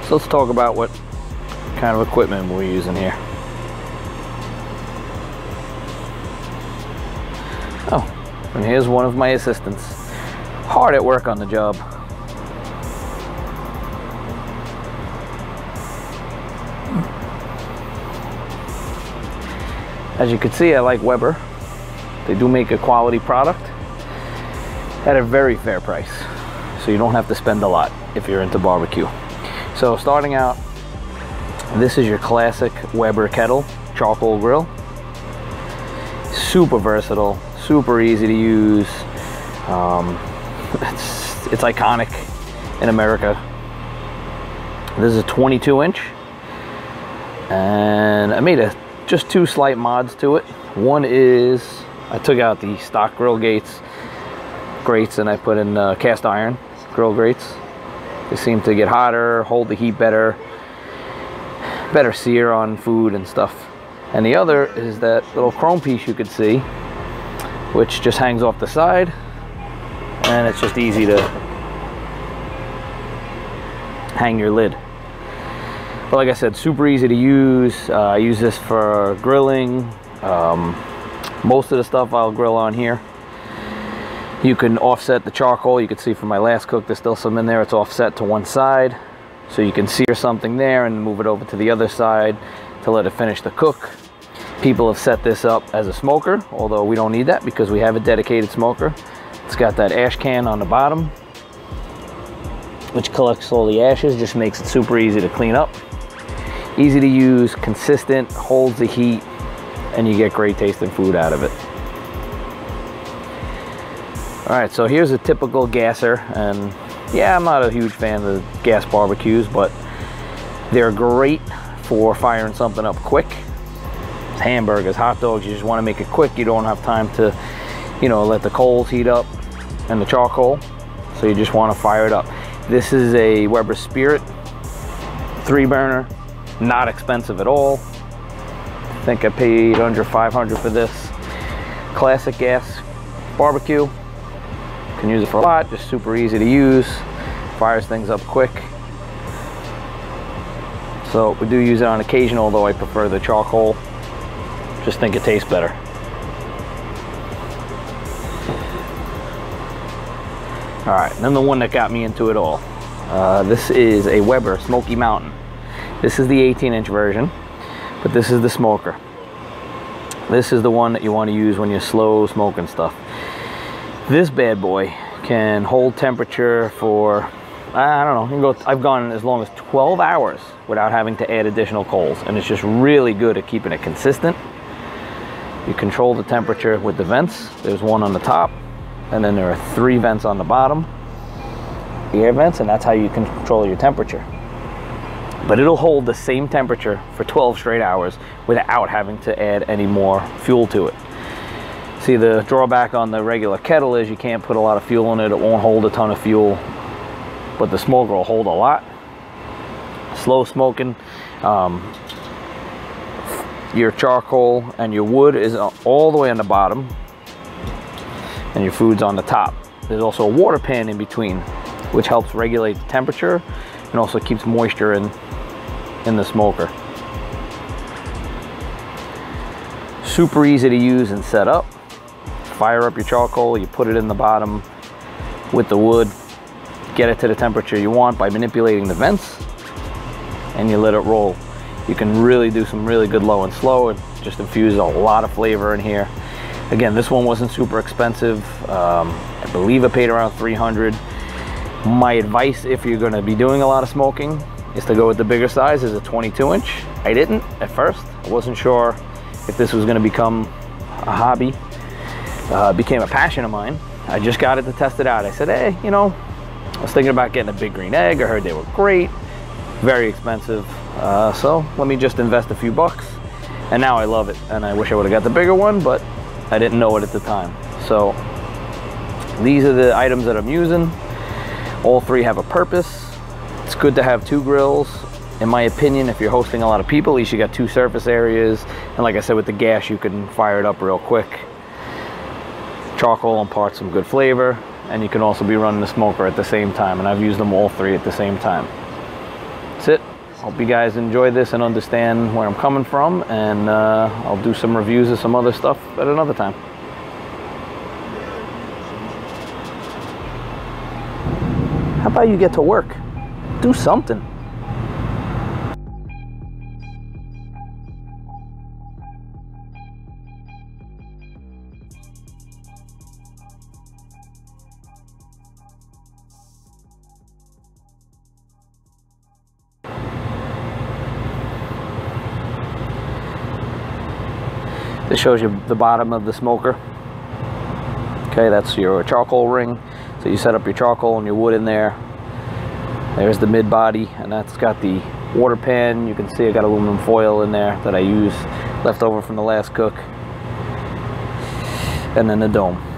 So let's talk about what kind of equipment we're using here. Oh, and here's one of my assistants, hard at work on the job. As you can see, I like Weber. They do make a quality product at a very fair price, so you don't have to spend a lot if you're into barbecue. So starting out, this is your classic Weber kettle charcoal grill. Super versatile, super easy to use. It's iconic in America. This is a 22-inch, and I made just two slight mods to it. One is I took out the stock grill grates and I put in cast iron grill grates. They seem to get hotter, hold the heat better sear on food and stuff. And the other is that little chrome piece you could see, which just hangs off the side, and it's just easy to hang your lid. But like I said, super easy to use. I use this for grilling. Most of the stuff I'll grill on here. You can offset the charcoal. You can see from my last cook, there's still some in there. It's offset to one side, so you can sear something there and move it over to the other side to let it finish the cook. People have set this up as a smoker, although we don't need that because we have a dedicated smoker. It's got that ash can on the bottom, which collects all the ashes, just makes it super easy to clean up. Easy to use, consistent, holds the heat, and you get great tasting food out of it. All right, so here's a typical gasser, and yeah, I'm not a huge fan of gas barbecues, but they're great for firing something up quick. Hamburgers, hot dogs, you just want to make it quick. You don't have time to, let the coals heat up and the charcoal, so you just want to fire it up. This is a Weber Spirit 3-burner, not expensive at all. I think I paid under $500 for this. Classic gas barbecue. Can use it for a lot, just super easy to use, fires things up quick. So we do use it on occasion, although I prefer the charcoal. Just think it tastes better. All right, and then the one that got me into it all. This is a Weber Smoky Mountain. This is the 18-inch version, but this is the smoker. This is the one that you want to use when you're slow smoking stuff. This bad boy can hold temperature for, I don't know, I've gone as long as 12 hours without having to add additional coals, and it's just really good at keeping it consistent. You control the temperature with the vents. There's one on the top, and then there are 3 vents on the bottom, the air vents, and that's how you control your temperature. But it'll hold the same temperature for 12 straight hours without having to add any more fuel to it. See, the drawback on the regular kettle is you can't put a lot of fuel in it. It won't hold a ton of fuel, but the smoker will hold a lot. Slow smoking, your charcoal and your wood is all the way on the bottom, and your food's on the top. There's also a water pan in between, which helps regulate the temperature and also keeps moisture in the smoker. Super easy to use and set up. Fire up your charcoal, you put it in the bottom with the wood, get it to the temperature you want by manipulating the vents, and you let it roll. You can really do some really good low and slow. It just infuses a lot of flavor in here. Again, this one wasn't super expensive. I believe I paid around $300. My advice, if you're going to be doing a lot of smoking, is to go with the bigger size. Is a 22-inch. I didn't at first. I wasn't sure if this was going to become a hobby. It became a passion of mine. I just got it to test it out. I said, hey, I was thinking about getting a big green egg. I heard they were great, very expensive. So let me just invest a few bucks. And now I love it. And I wish I would have got the bigger one, but I didn't know it at the time. So these are the items that I'm using. All 3 have a purpose. It's good to have 2 grills. In my opinion, if you're hosting a lot of people, at least you got 2 surface areas. And like I said, with the gas, you can fire it up real quick. Charcoal imparts some good flavor, and you can also be running the smoker at the same time, and I've used them all 3 at the same time. That's it. Hope you guys enjoy this and understand where I'm coming from, and I'll do some reviews of some other stuff at another time. How about you get to work? Do something. This shows you the bottom of the smoker. Okay, that's your charcoal ring. So you set up your charcoal and your wood in there. There's the mid body, and that's got the water pan. You can see I got aluminum foil in there that I use left over from the last cook. And then the dome.